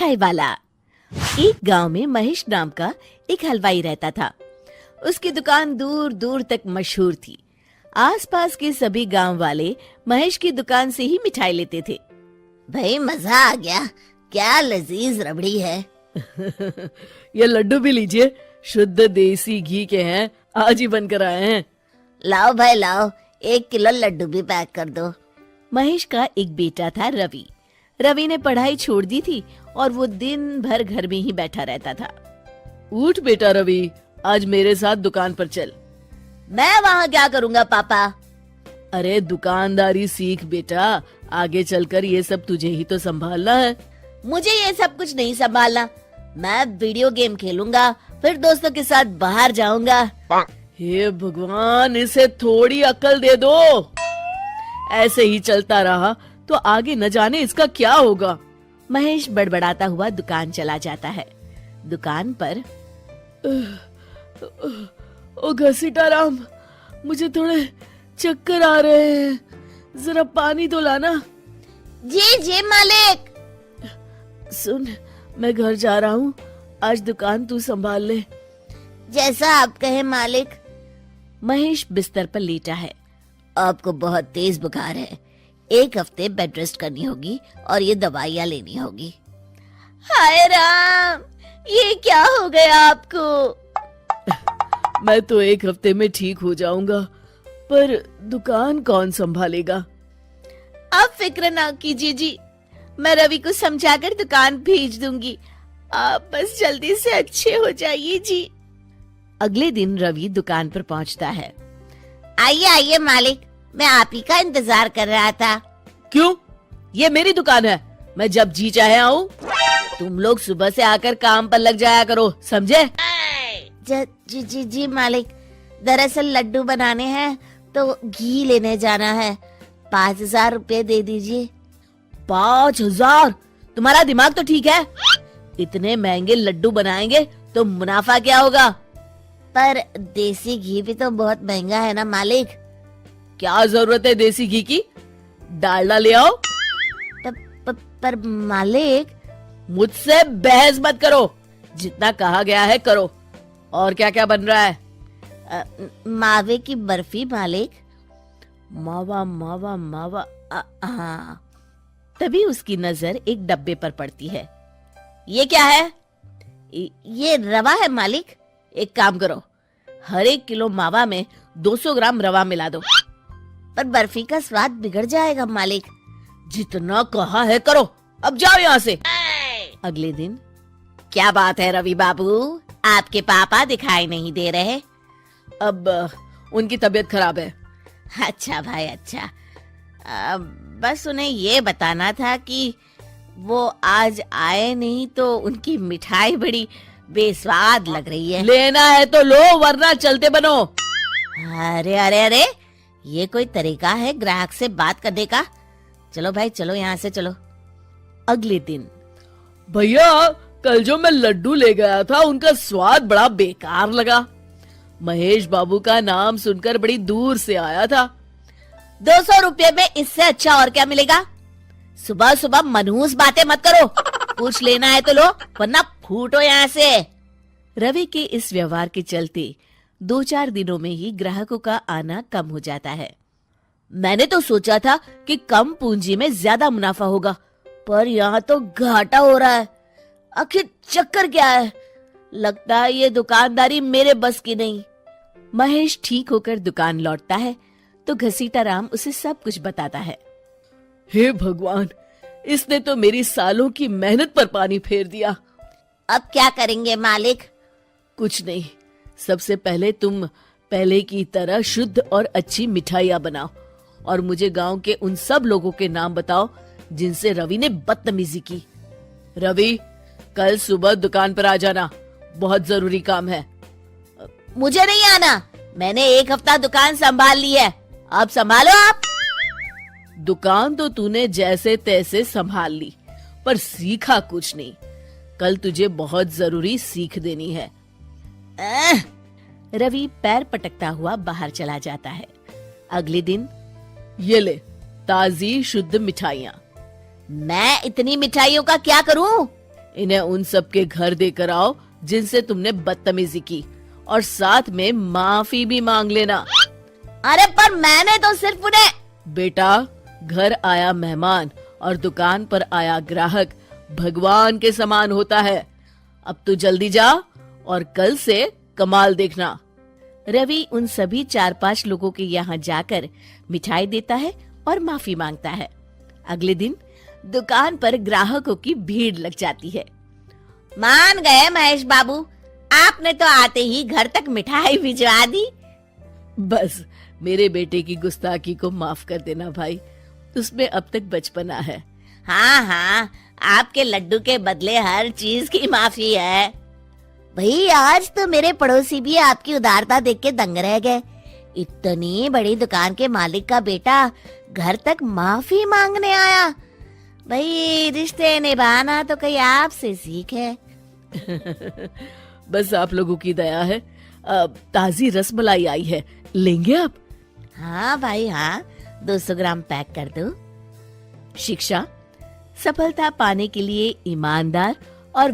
मिठाई वाला। एक गांव में महेश नाम का एक हलवाई रहता था। उसकी दुकान दूर दूर तक मशहूर थी। आसपास के सभी गांव वाले महेश की दुकान से ही मिठाई लेते थे। भाई मजा आ गया, क्या लजीज रबड़ी है। ये लड्डू भी लीजिए, शुद्ध देसी घी के हैं, आज ही बनकर आए हैं। लाओ भाई लाओ, 1 किलो लड्डू भी पैक कर दो। महेश का एक बेटा था रवि। रवि ने पढ़ाई छोड़ दी थी और वो दिन भर घर में ही बैठा रहता था। उठ बेटा रवि, आज मेरे साथ दुकान पर चल। मैं वहाँ क्या करूँगा पापा? अरे दुकानदारी सीख बेटा, आगे चलकर ये सब तुझे ही तो संभालना है। मुझे ये सब कुछ नहीं संभालना, मैं वीडियो गेम खेलूंगा, फिर दोस्तों के साथ बाहर जाऊंगा। हे भगवान, इसे थोड़ी अक्ल दे दो। ऐसे ही चलता रहा तो आगे न जाने इसका क्या होगा। महेश बड़बड़ाता हुआ दुकान चला जाता है। दुकान पर ओ घसीटाराम, मुझे थोड़े चक्कर आ रहे हैं, जरा पानी तो लाना। जी जी मालिक। सुन, मैं घर जा रहा हूँ, आज दुकान तू संभाल ले। जैसा आप कहे मालिक। महेश बिस्तर पर लेटा है। आपको बहुत तेज बुखार है, 1 हफ्ते बेड रेस्ट करनी होगी और ये दवाइयाँ लेनी होगी। हाय राम, ये क्या हो गया आपको? मैं तो 1 हफ्ते में ठीक हो जाऊंगा, पर दुकान कौन संभालेगा? आप फिक्र ना कीजिए जी, मैं रवि को समझाकर दुकान भेज दूंगी। आप बस जल्दी से अच्छे हो जाइए जी। अगले दिन रवि दुकान पर पहुंचता है। आइए आइए मालिक, मैं आप ही का इंतजार कर रहा था। क्यों? ये मेरी दुकान है, मैं जब जी चाहे आऊँ। तुम लोग सुबह से आकर काम पर लग जाया करो, समझे? जी जी जी मालिक, दरअसल लड्डू बनाने हैं तो घी लेने जाना है, 5,000 रुपए दे दीजिए। 5,000? तुम्हारा दिमाग तो ठीक है? इतने महंगे लड्डू बनाएंगे तो मुनाफा क्या होगा? पर देसी घी भी तो बहुत महंगा है ना मालिक। क्या जरूरत है देसी घी की? डालडा ले आओ। पर मालिक। मुझसे बहस मत करो, जितना कहा गया है करो। और क्या क्या बन रहा है? मावे की बर्फी मालिक। मावा मावा मावा, हाँ। तभी उसकी नजर एक डब्बे पर पड़ती है। ये क्या है? ये रवा है मालिक। एक काम करो, हर 1 किलो मावा में 200 ग्राम रवा मिला दो। पर बर्फी का स्वाद बिगड़ जाएगा मालिक। जितना कहा है करो, अब जाओ यहाँ से। अगले दिन। क्या बात है रवि बाबू, आपके पापा दिखाई नहीं दे रहे? अब उनकी तबीयत खराब है। अच्छा भाई अच्छा, बस उन्हें ये बताना था कि वो आज आए नहीं तो उनकी मिठाई बड़ी बेस्वाद लग रही है। लेना है तो लो, वरना चलते बनो। अरे अरे अरे, ये कोई तरीका है ग्राहक से बात करने का? चलो भाई चलो, यहाँ से चलो। अगले दिन। भैया, कल जो मैं लड्डू ले गया था उनका स्वाद बड़ा बेकार लगा। महेश बाबू का नाम सुनकर बड़ी दूर से आया था। 200 रुपए में इससे अच्छा और क्या मिलेगा? सुबह सुबह मनहूस बातें मत करो। कुछ लेना है तो लो, वरना फूटो यहाँ से। रवि के इस व्यवहार के चलते 2-4 दिनों में ही ग्राहकों का आना कम हो जाता है। मैंने तो सोचा था कि कम पूंजी में ज्यादा मुनाफा होगा, पर यहाँ तो घाटा हो रहा है। आखिर चक्कर क्या है? लगता है ये दुकानदारी मेरे बस की नहीं। महेश ठीक होकर दुकान लौटता है तो घसीटाराम उसे सब कुछ बताता है। हे भगवान, इसने तो मेरी सालों की मेहनत पर पानी फेर दिया। अब क्या करेंगे मालिक? कुछ नहीं, सबसे पहले तुम पहले की तरह शुद्ध और अच्छी मिठाइयाँ बनाओ और मुझे गांव के उन सब लोगों के नाम बताओ जिनसे रवि ने बदतमीजी की। रवि, कल सुबह दुकान पर आ जाना, बहुत जरूरी काम है। मुझे नहीं आना, मैंने 1 हफ्ता दुकान संभाल ली है, अब संभालो आप। दुकान तो तूने जैसे तैसे संभाल ली, पर सीखा कुछ नहीं। कल तुझे बहुत जरूरी सीख देनी है। रवि पैर पटकता हुआ बाहर चला जाता है। अगले दिन। ये ले, ताजी शुद्ध मिठाइयाँ। मैं इतनी मिठाइयों का क्या करूं? इन्हें उन सब के घर देकर आओ जिनसे तुमने बदतमीजी की, और साथ में माफी भी मांग लेना। अरे पर मैंने तो सिर्फ उन्हें। बेटा, घर आया मेहमान और दुकान पर आया ग्राहक भगवान के समान होता है। अब तू जल्दी जा और कल से कमाल देखना। रवि उन सभी 4-5 लोगों के यहाँ जाकर मिठाई देता है और माफी मांगता है। अगले दिन दुकान पर ग्राहकों की भीड़ लग जाती है। मान गए महेश बाबू, आपने तो आते ही घर तक मिठाई भिजवा दी। बस मेरे बेटे की गुस्ताखी को माफ कर देना भाई, उसमें अब तक बचपना है। हाँ हाँ, आपके लड्डू के बदले हर चीज की माफी है। भाई आज तो मेरे पड़ोसी भी आपकी उदारता देख के दंग रह गए। इतनी बड़ी दुकान के मालिक का बेटा घर तक माफी मांगने आया। भाई रिश्ते निभाना तो कहीं आपसे सीखे। बस आप लोगों की दया है। ताजी रसमलाई आई है, लेंगे आप? हाँ भाई हाँ, 200 ग्राम पैक कर दो। शिक्षा सफलता पाने के लिए ईमानदार और